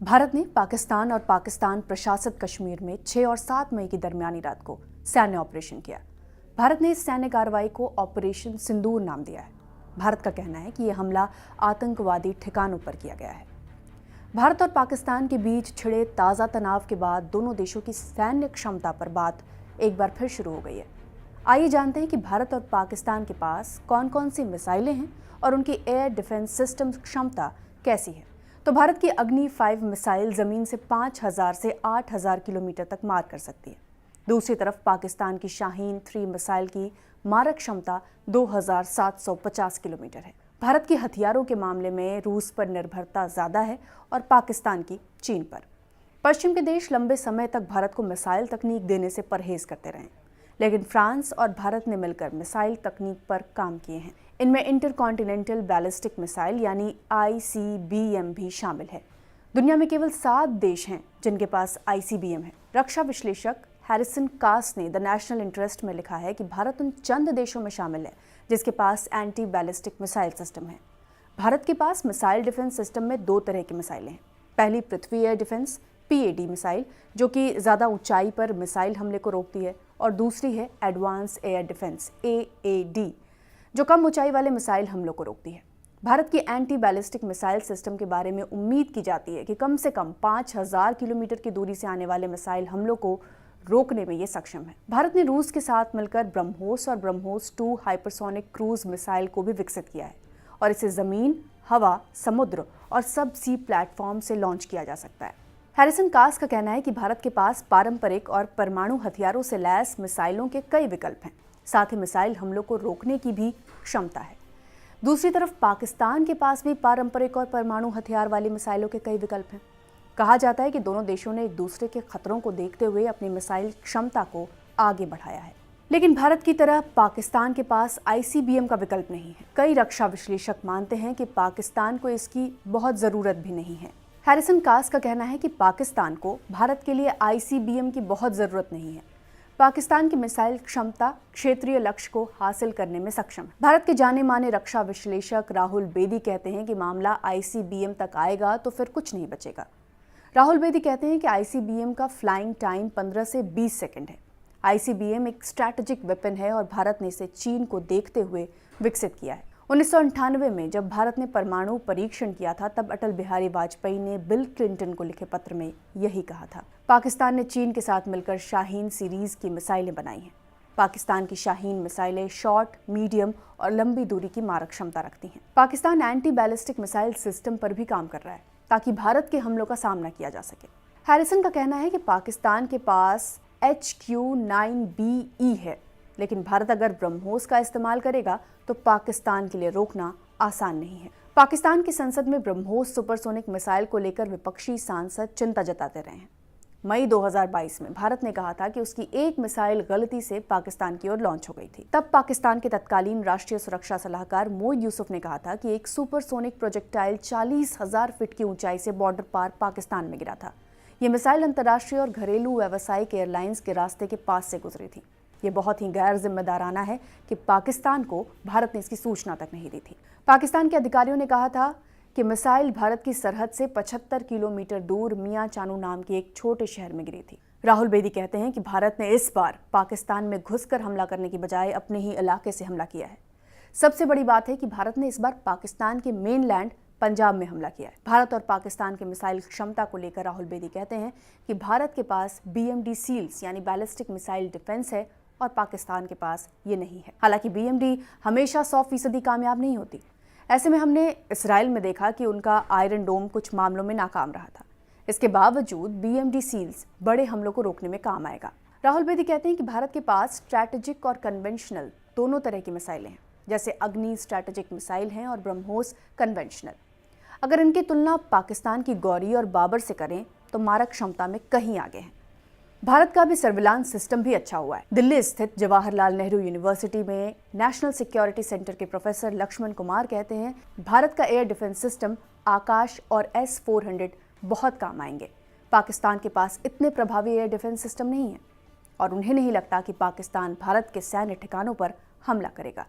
भारत ने पाकिस्तान और पाकिस्तान प्रशासित कश्मीर में 6 और 7 मई की दरमियानी रात को सैन्य ऑपरेशन किया। भारत ने इस सैन्य कार्रवाई को ऑपरेशन सिंदूर नाम दिया है। भारत का कहना है कि यह हमला आतंकवादी ठिकानों पर किया गया है। भारत और पाकिस्तान के बीच छिड़े ताज़ा तनाव के बाद दोनों देशों की सैन्य क्षमता पर बात एक बार फिर शुरू हो गई है। आइए जानते हैं कि भारत और पाकिस्तान के पास कौन कौन सी मिसाइलें हैं और उनकी एयर डिफेंस सिस्टम क्षमता कैसी है। तो भारत की अग्नि 5 मिसाइल जमीन से 5000 से 8000 किलोमीटर तक मार कर सकती है। दूसरी तरफ पाकिस्तान की शाहीन 3 मिसाइल की मारक क्षमता 2750 किलोमीटर है। भारत के हथियारों के मामले में रूस पर निर्भरता ज्यादा है और पाकिस्तान की चीन पर। पश्चिम के देश लंबे समय तक भारत को मिसाइल तकनीक देने से परहेज करते रहे, लेकिन फ्रांस और भारत ने मिलकर मिसाइल तकनीक पर काम किए हैं। इनमें इंटरकॉन्टिनेंटल बैलिस्टिक मिसाइल यानी ICBM भी शामिल है। दुनिया में केवल 7 देश हैं जिनके पास ICBM है। रक्षा विश्लेषक हैरिसन कास ने द नेशनल इंटरेस्ट में लिखा है कि भारत उन चंद देशों में शामिल है जिसके पास एंटी बैलिस्टिक मिसाइल सिस्टम है। भारत के पास मिसाइल डिफेंस सिस्टम में 2 तरह की मिसाइलें हैं। पहली पृथ्वी एयर डिफेंस PAD मिसाइल, जो कि ज़्यादा ऊंचाई पर मिसाइल हमले को रोकती है, और दूसरी है एडवांस एयर डिफेंस AAD, जो कम ऊंचाई वाले मिसाइल हमलों को रोकती है। भारत की एंटी बैलिस्टिक मिसाइल सिस्टम के बारे में उम्मीद की जाती है कि कम से कम 5000 किलोमीटर की दूरी से आने वाले मिसाइल हमलों को रोकने में ये सक्षम है। भारत ने रूस के साथ मिलकर ब्रह्मोस और ब्रह्मोस 2 हाइपरसोनिक क्रूज मिसाइल को भी विकसित किया है और इसे जमीन, हवा, समुद्र और सब सी प्लेटफॉर्म से लॉन्च किया जा सकता है। हैरिसन कास का कहना है कि भारत के पास पारंपरिक और परमाणु हथियारों से लैस मिसाइलों के कई विकल्प हैं, साथ ही मिसाइल हमलों को रोकने की भी क्षमता है। दूसरी तरफ पाकिस्तान के पास भी पारंपरिक और परमाणु हथियार वाली मिसाइलों के कई विकल्प हैं। कहा जाता है कि दोनों देशों ने एक दूसरे के खतरों को देखते हुए अपनी मिसाइल क्षमता को आगे बढ़ाया है, लेकिन भारत की तरह पाकिस्तान के पास ICBM का विकल्प नहीं है। कई रक्षा विश्लेषक मानते हैं कि पाकिस्तान को इसकी बहुत ज़रूरत भी नहीं है। हैरिसन कास का कहना है कि पाकिस्तान को भारत के लिए ICBM की बहुत ज़रूरत नहीं है। पाकिस्तान की मिसाइल क्षमता क्षेत्रीय लक्ष्य को हासिल करने में सक्षम है। भारत के जाने माने रक्षा विश्लेषक राहुल बेदी कहते हैं कि मामला ICBM तक आएगा तो फिर कुछ नहीं बचेगा। राहुल बेदी कहते हैं कि ICBM का फ्लाइंग टाइम 15 से 20 सेकंड है। ICBM एक स्ट्रैटेजिक वेपन है और भारत ने इसे चीन को देखते हुए विकसित किया है। 1998 में जब भारत ने परमाणु परीक्षण किया था, तब अटल बिहारी वाजपेयी ने बिल क्लिंटन को लिखे पत्र में यही कहा था। पाकिस्तान ने चीन के साथ मिलकर शाहीन सीरीज की मिसाइलें बनाई हैं। पाकिस्तान की शाहीन मिसाइलें शॉर्ट, मीडियम और लंबी दूरी की मारक क्षमता रखती हैं। Pakistan anti ballistic missile system पर भी काम कर रहा है ताकि भारत के हमलों का सामना किया जा सके। हैरिसन का कहना है कि पाकिस्तान के पास HQ-9BE है, लेकिन भारत अगर ब्रह्मोस का इस्तेमाल करेगा तो पाकिस्तान के लिए रोकना आसान नहीं है। पाकिस्तान की संसद में ब्रह्मोस सुपरसोनिक मिसाइल को लेकर विपक्षी सांसद चिंता जताते रहे हैं। मई 2022 में भारत ने कहा था कि उसकी एक मिसाइल गलती से पाकिस्तान की ओर लॉन्च हो गई थी। तब पाकिस्तान के तत्कालीन राष्ट्रीय सुरक्षा सलाहकार मोईद यूसुफ ने कहा था कि एक सुपरसोनिक प्रोजेक्टाइल 40,000 फीट की ऊंचाई से बॉर्डर पार पाकिस्तान में गिरा था। ये मिसाइल अंतर्राष्ट्रीय और घरेलू व्यावसायिक एयरलाइंस के रास्ते के पास से गुजरी थी। ये बहुत ही गैर जिम्मेदाराना है कि पाकिस्तान को भारत ने इसकी सूचना तक नहीं दी थी। पाकिस्तान के अधिकारियों ने कहा था कि मिसाइल भारत की सरहद से 75 किलोमीटर दूर मियां चानू नाम के एक छोटे शहर में गिरी थी। राहुल बेदी कहते हैं कि भारत ने इस बार पाकिस्तान में घुसकर हमला करने की बजाय अपने ही इलाके से हमला किया है। सबसे बड़ी बात है कि भारत ने इस बार पाकिस्तान के मेनलैंड पंजाब में हमला किया है। भारत और पाकिस्तान की मिसाइल क्षमता को लेकर राहुल बेदी कहते हैं कि भारत के पास BMD सील्स यानी बैलिस्टिक मिसाइल डिफेंस है और पाकिस्तान के पास ये नहीं है। हालांकि BMD हमेशा 100% कामयाब नहीं होती। ऐसे में हमने इसराइल में देखा कि उनका आयरन डोम कुछ मामलों में नाकाम रहा था। इसके बावजूद BMD सील्स बड़े हमलों को रोकने में काम आएगा। राहुल बेदी कहते हैं कि भारत के पास स्ट्रैटेजिक और कन्वेंशनल दोनों तरह की मिसाइलें हैं, जैसे अग्नि स्ट्रैटेजिक मिसाइल हैं और ब्रह्मोस कन्वेंशनल। अगर इनकी तुलना पाकिस्तान की गौरी और बाबर से करें तो मारक क्षमता में कहीं आगे हैं। भारत का भी सर्विलांस सिस्टम भी अच्छा हुआ है। दिल्ली स्थित जवाहरलाल नेहरू यूनिवर्सिटी में नेशनल सिक्योरिटी सेंटर के प्रोफेसर लक्ष्मण कुमार कहते हैं, भारत का एयर डिफेंस सिस्टम आकाश और S-400 बहुत काम आएंगे। पाकिस्तान के पास इतने प्रभावी एयर डिफेंस सिस्टम नहीं है और उन्हें नहीं लगता कि पाकिस्तान भारत के सैन्य ठिकानों पर हमला करेगा।